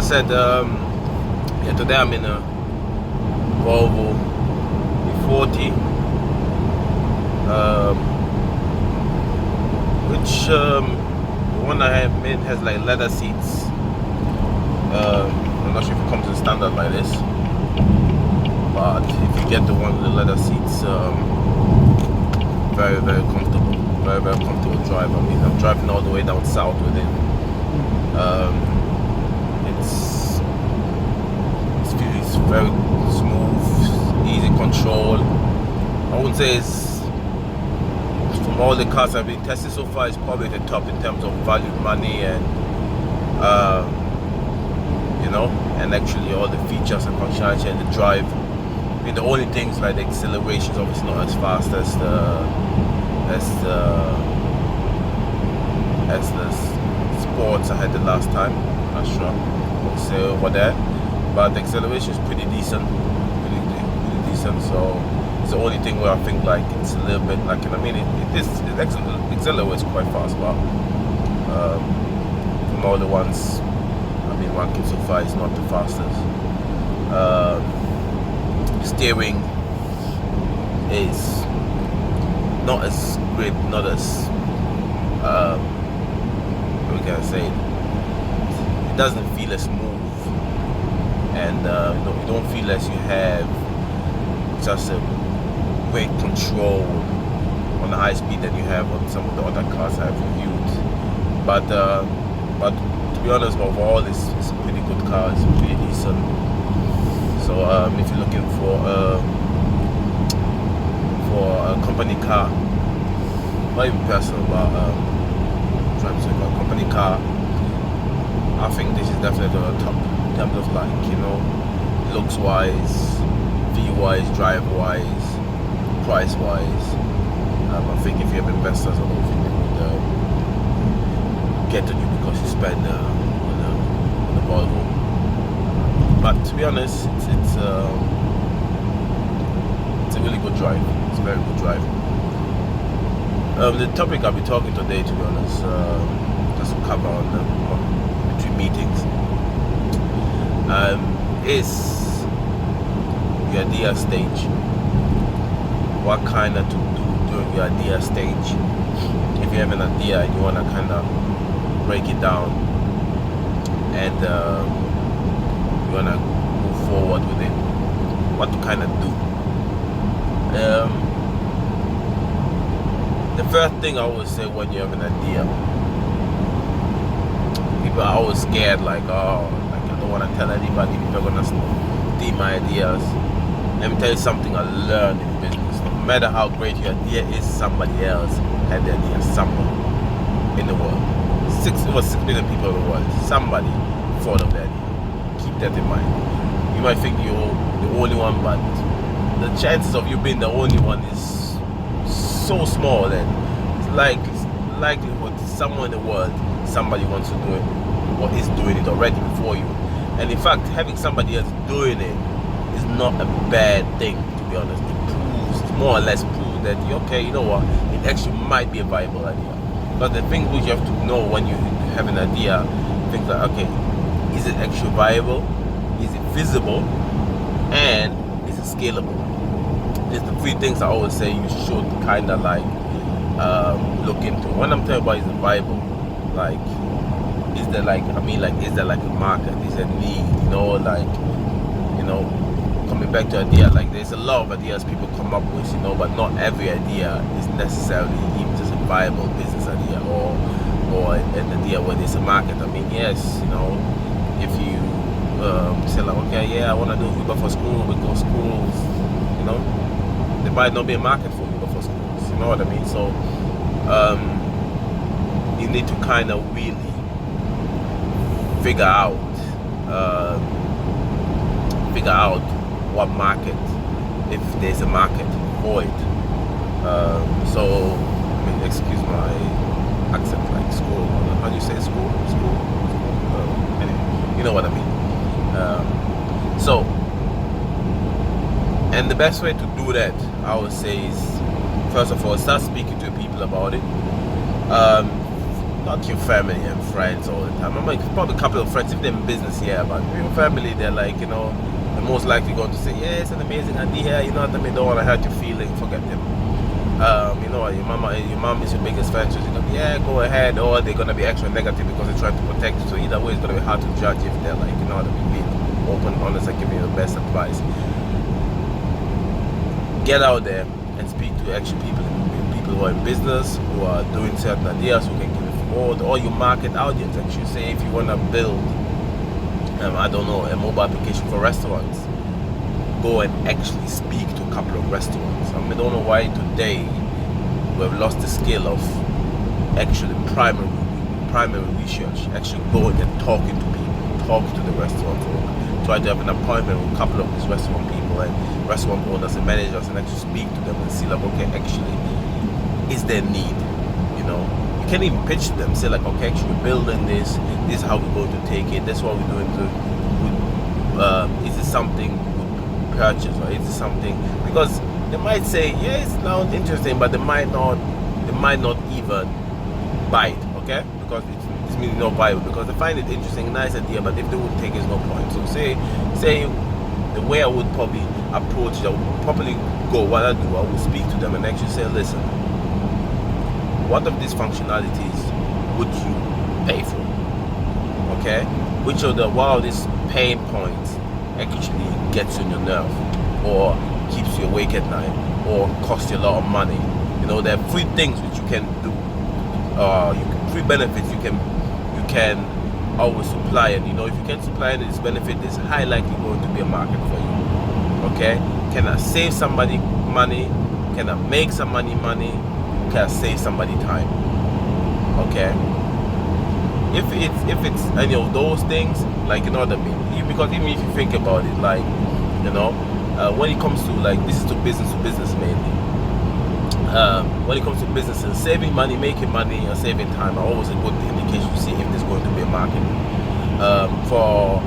said, yeah, today I'm in a Volvo 40, which the one I have made has like leather seats. I'm not sure if it comes in standard like this, but if you get the one with the leather seats, very comfortable, very comfortable drive. I mean, I'm driving all the way down south with it. It's very smooth, easy control. I would say it's, from all the cars I've been testing so far, it's probably the top in terms of value, money, and you know, and actually all the features and functionality and the drive. I mean, the only things like the acceleration is obviously not as fast as the sports I had the last time. I'm not sure what to say over there, but the acceleration is pretty decent, pretty decent. So it's the only thing where I think like it's a little bit like, I mean, it accelerates quite fast, but from all the ones I've been working so far, it's not the fastest. Steering is not as grip, not as what can I say? It doesn't feel as smooth, and you don't feel as you have just a great control on the high speed that you have on some of the other cars I've reviewed. But to be honest, overall, it's a pretty good car. It's pretty decent. So if you're looking for a company car, not even personal, but trying to say a company car, I think this is definitely on the top in terms of, like, you know, looks wise, feel wise, drive wise, price wise. I think if you have investors, I don't think they would get to you because you spend on a Volvo. But to be honest, it's a really good drive. It's a very good drive. The topic I'll be talking today, to be honest, just to cover on between meetings, is your idea stage. What kind of to do during your idea stage? If you have an idea and you want to kind of break it down and you want to move forward with it, what to kind of do. The first thing I always say when you have an idea, people are always scared, like, oh, like, I don't want to tell anybody, people are going to steal my ideas. Let me tell you something I learned in business. No matter how great your idea is, somebody else had the idea somewhere in the world. Over 6 billion people in the world. Somebody thought of that idea. Keep that in mind. You might think you're the only one, but the chances of you being the only one is so small that it's likelihood somewhere in the world somebody wants to do it or is doing it already before you. And in fact, having somebody else doing it is not a bad thing, to be honest. It more or less proves that, okay, you know what, it actually might be a viable idea. But the thing which you have to know when you have an idea, things like, okay, is it actually viable? Is it feasible? And is it scalable? There's the three things I always say you should kind of like look into. When I'm talking about is it viable, like, is there like, I mean, like, is there like a market? Is there a need? You know, like, you know, coming back to idea, like, there's a lot of ideas people come up with, you know, but not every idea is necessarily even just a viable business idea or an idea where there's a market. I mean, yes, you know, if you say like, okay, yeah, I want to do Uber for school because schools, you know, there might not be a market for Uber for schools, you know what I mean? So you need to kind of really figure out what market, if there's a market for it. So, I mean, excuse my accent, like school, how do you say school? Anyway, you know what I mean. So, and the best way to do that, I would say, is first of all, start speaking to people about it. not your family and friends all the time. I'm like, probably a couple of friends, if they're in business, yeah, but your family, they're like, you know, they're most likely going to say, yeah, it's an amazing idea, you know what I mean, don't want to hurt your feeling, forget them. You know, your mom is your biggest fan, so she's gonna be, yeah, go ahead, or they're gonna be extra negative because they're trying to protect you. So either way, it's gonna be hard to judge if they're like, you know, to be open, honest, and giving you the best advice. Get out there and speak to actual people who are in business, who are doing certain ideas, who can give it forward, or your market audience. Actually, say if you wanna build, I don't know, a mobile application for restaurants, go and actually speak to a couple of restaurants. I don't know why today we've lost the skill of actually primary research, actually going and talking to people, talking to the restaurants, or try to have an appointment with a couple of these restaurant people and restaurant owners and managers and actually speak to them and see like, okay, actually, is there need? You know, you can't even pitch them, say like, okay, actually we're building this is how we're going to take it, that's what we're doing is it something purchase, or is it something, because they might say, yeah, it sounds interesting, but they might not even buy it, okay, because it's meaning not viable, because they find it interesting, nice idea, but if they would take it, it's no point. So say the way I would probably approach it, I would probably go, what I do, I would speak to them and actually say, listen, what of these functionalities would you pay for? Okay, which of these pain points actually gets on your nerve, or keeps you awake at night, or costs you a lot of money? You know, there are three things which you can do, three benefits you can always supply, and you know, if you can supply this benefit, there's high likely going to be a market for you. Okay, can I save somebody money? Can I make somebody money? Can I save somebody time? Okay, if it's any of those things, like, you know what I mean, because even if you think about it, like, you know, when it comes to, like, this is to business mainly, when it comes to business and saving money, making money, and saving time are always a good indication to see if there's going to be a market. For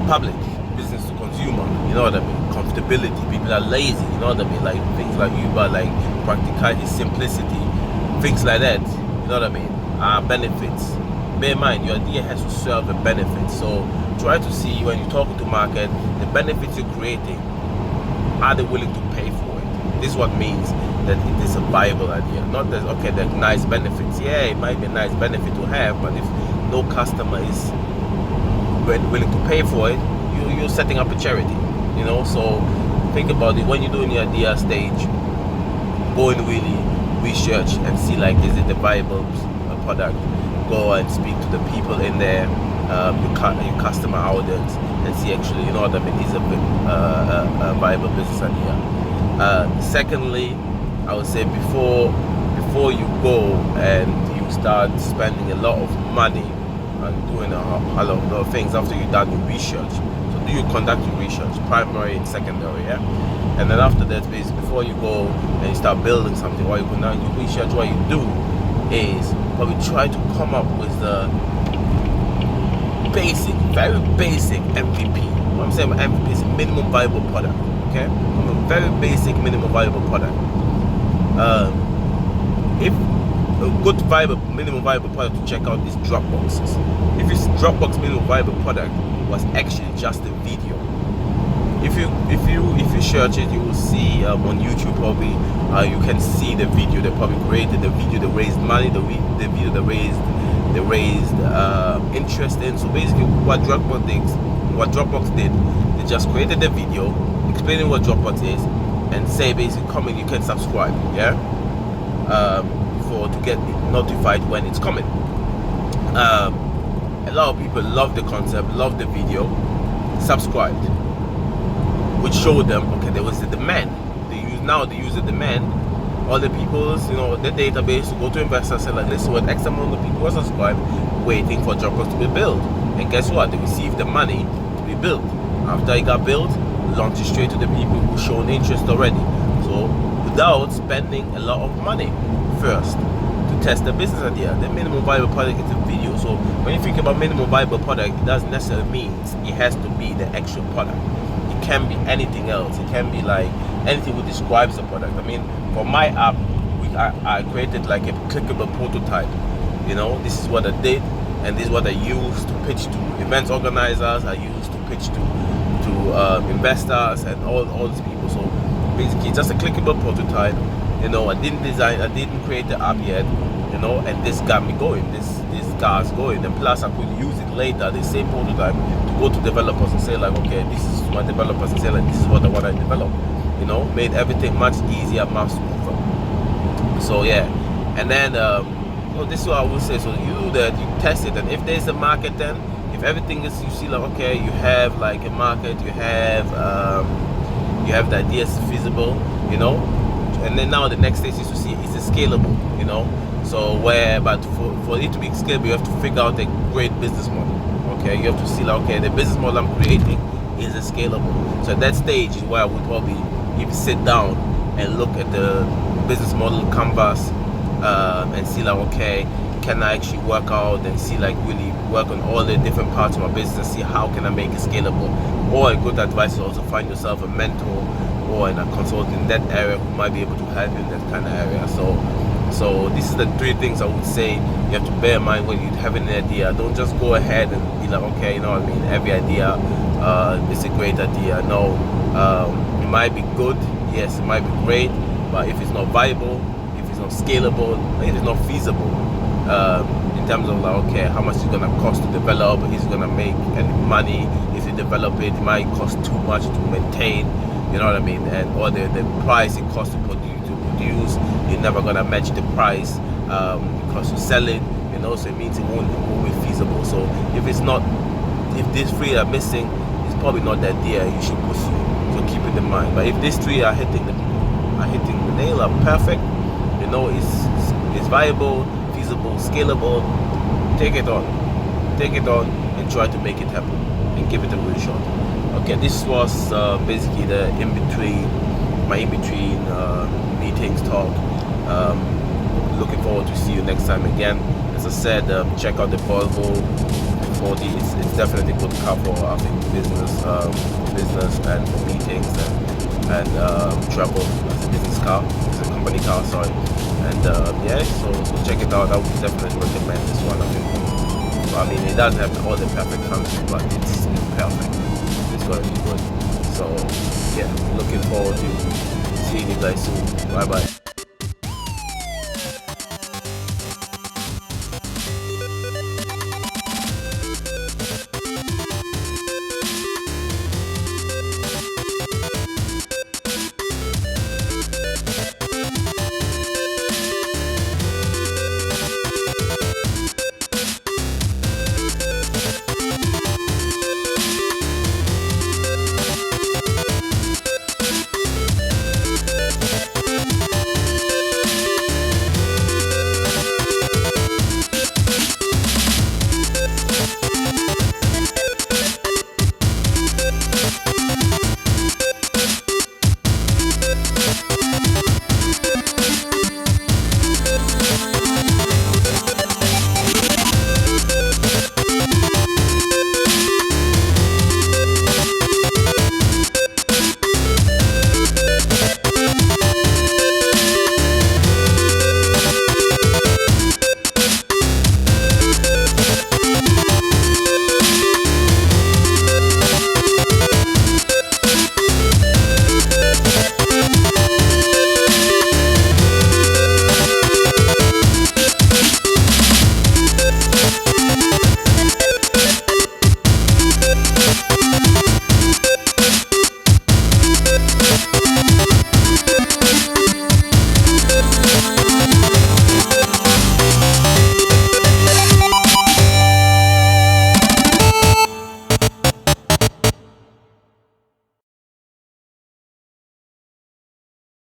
public, business to consumer, you know what I mean, comfortability, people are lazy, you know what I mean, like things like Uber, like practicality, simplicity, things like that, you know what I mean, benefits. Bear in mind, your idea has to serve a benefit, so try to see, when you're talking to market, the benefits you're creating, are they willing to pay for it? This is what means that it is a viable idea. Not that, okay, there are nice benefits. Yeah, it might be a nice benefit to have, but if no customer is willing to pay for it, you're setting up a charity, you know. So think about it when you're doing your idea stage. Go and really research and see, like, is it a viable product? Go and speak to the people in there, your customer audience, and see, actually, you know what I mean, is a viable business idea. Secondly, I would say before you go and you start spending a lot of money and doing a lot of things, after you've done your research, so do you conduct your research, primary and secondary, yeah? And then after that, basically, before you go and you start building something, while you conduct your research, what you do is probably try to come up with the very basic MVP. What I'm saying about MVP is minimum viable product, okay? A very basic minimum viable product. If a good minimum viable product to check out is Dropboxes. If it's Dropbox minimum viable product was actually just a video. If you search it, you will see on YouTube probably you can see the video they probably created, the video that raised money, the video that raised interest in. So basically, what Dropbox did, they just created the video explaining what Dropbox is, and say basically, comment, you can subscribe, yeah, to get notified when it's coming. A lot of people love the concept, love the video, subscribed, which showed them, okay, there was a demand. They use the demand. All the people's, you know, the database to go to investors, say like, listen, what X amount of people are subscribed, waiting for Dropbox to be built. And guess what? They received the money to be built. After it got built, launch it straight to the people who shown interest already. So without spending a lot of money first to test the business idea. The minimum viable product is a video. So when you think about minimum viable product, it doesn't necessarily mean it has to be the actual product. It can be anything else. It can be like anything which describes the product. I mean, for my app, I created like a clickable prototype You know, this is what I did, and this is what I used to pitch to events organizers. I used to pitch to investors and all these people. So basically, just a clickable prototype. You know, I didn't create the app yet. You know, and this got me going. This car's going, and plus I could use it later, the same prototype, to go to developers and say like, okay, this is my developers, and say like, this is what I want to develop. You know, made everything much easier, much smoother. So yeah, and then well, this is what I would say. So you do that, you test it, and if there's a market, then if everything is, you see like, okay, you have like a market, you have the ideas feasible, you know, and then now the next stage is to see, is it scalable, you know. So but for it to be scalable, you have to figure out a great business model. Okay, you have to see like, okay, the business model I'm creating, is it scalable? So at that stage is where I would probably even sit down and look at the business model canvas and see like, okay, can I actually work out and see like really work on all the different parts of my business, see how can I make it scalable. Or a good advice is also find yourself a mentor or a consultant in that area who might be able to help you in that kind of area. So this is the 3 things I would say you have to bear in mind when you have an idea. Don't just go ahead and be like, okay, you know what I mean, every idea is a great idea. No, it might be good, yes, it might be great, but if it's not viable, if it's not scalable, if it's not feasible, in terms of like, okay, how much is it gonna cost to develop, is it gonna make any money, if you develop it, it might cost too much to maintain, you know what I mean, and or the price it costs to produce, you're never gonna match the price because you sell it, you know, so it means it won't be feasible. So if these 3 are missing, it's probably not the idea you should pursue. So keep it in mind. But if these 3 are hitting the nail, are perfect, you know, it's viable, feasible, scalable, take it on and try to make it happen and give it a real shot. Okay, this was basically the my in-between meetings talk. Looking forward to see you next time again. As I said, check out the Volvo 40. It's definitely a good car for, I think, business and for meetings and travel as a business car. It's a company car, sorry. And yeah, so check it out. I would definitely recommend this one. I think. So, I mean, it doesn't have all the perfect functions, but it's perfect. It's going to be good. So yeah, looking forward to seeing you guys soon. Bye bye.